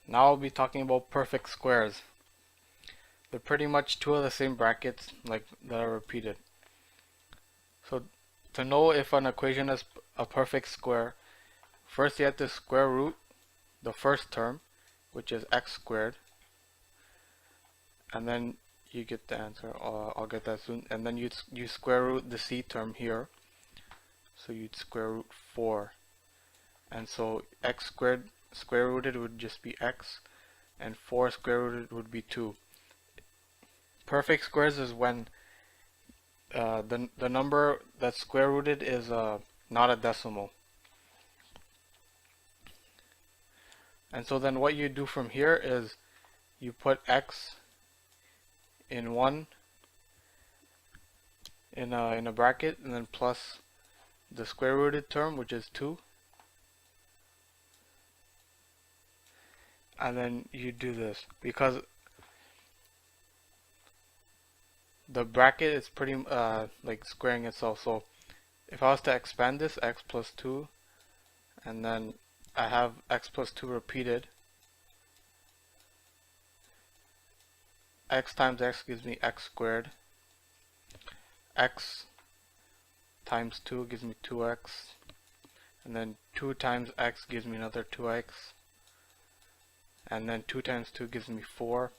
Now I'll be talking about perfect squares. They're pretty much two of the same brackets like that are repeated. So to know if an equation is a perfect square, first you have to square root the first term, which is x squared, and then you get the answer. I'll get that soon. And then you square root the c term here, so you'd square root 4. And so x squared square rooted would just be x, and 4 square rooted would be 2. Perfect squares is when the number that's square rooted is not a decimal. And so then what you do from here is you put x in a bracket, and then plus the square rooted term, which is 2, and then you do this because the bracket is pretty like squaring itself. So if I was to expand this, x plus 2, and then I have x plus 2 repeated, x times x gives me x squared, x times 2 gives me 2x, and then 2 times x gives me another 2x, and then 2 times 2 gives me 4.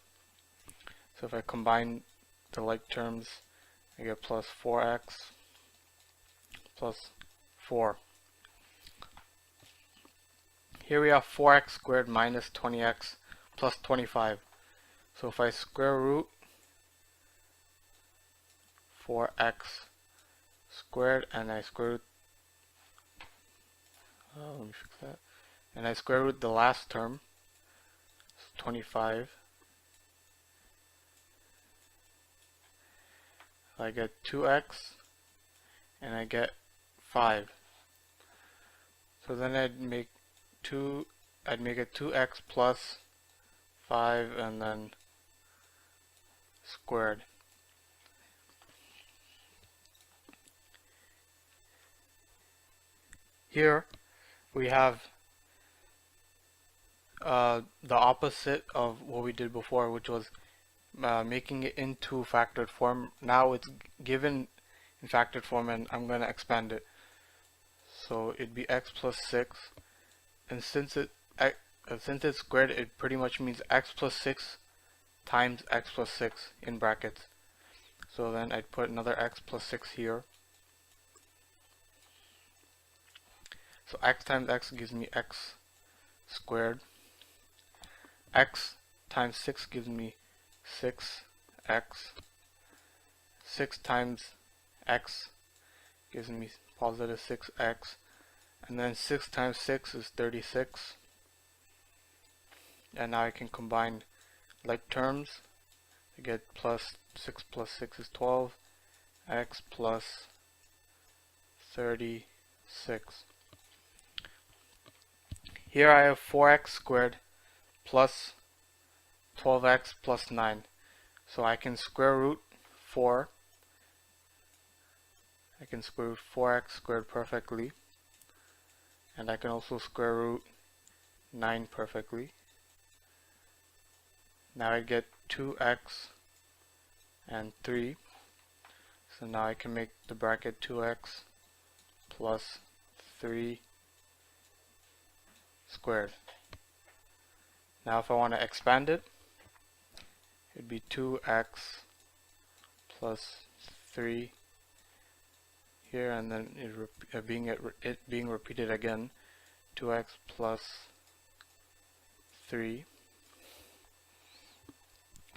So if I combine the like terms, I get plus 4x plus 4. Here we have 4x squared minus 20x plus 25. So if I square root 4x squared and I square root, let me fix that, and I square root the last term, so 25, I get 2x and I get 5. So then I'd make it 2x plus 5 and then squared. Here we have the opposite of what we did before, which was making it into factored form. Now it's given in factored form, and I'm going to expand it. So it'd be x plus 6, and since it's squared, it pretty much means x plus 6 times x plus 6 in brackets. So then I'd put another x plus 6 here. So x times x gives me x squared. X times 6 gives me 6x. 6 times x gives me positive 6x. And then 6 times 6 is 36. And now I can combine like terms to get plus 6 plus 6 is 12. X plus 36. Here I have 4x squared plus 12x plus 9. So I can square root 4. I can square root 4x squared perfectly. And I can also square root 9 perfectly. Now I get 2x and 3. So now I can make the bracket 2x plus 3 squared. Now if I want to expand it, it'd be 2x plus 3 here, and then it being repeated again, 2x plus 3.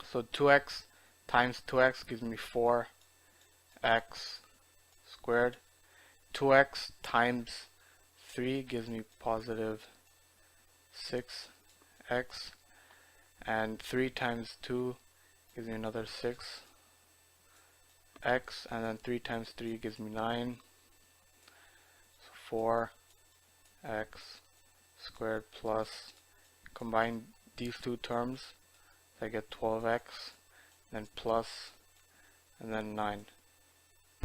So 2x times 2x gives me 4x squared. 2x times 3 gives me positive 6x, and 3 times 2 gives me another 6x, and then 3 times 3 gives me 9. So 4x squared plus, combine these two terms, so I get 12x, then plus, and then 9.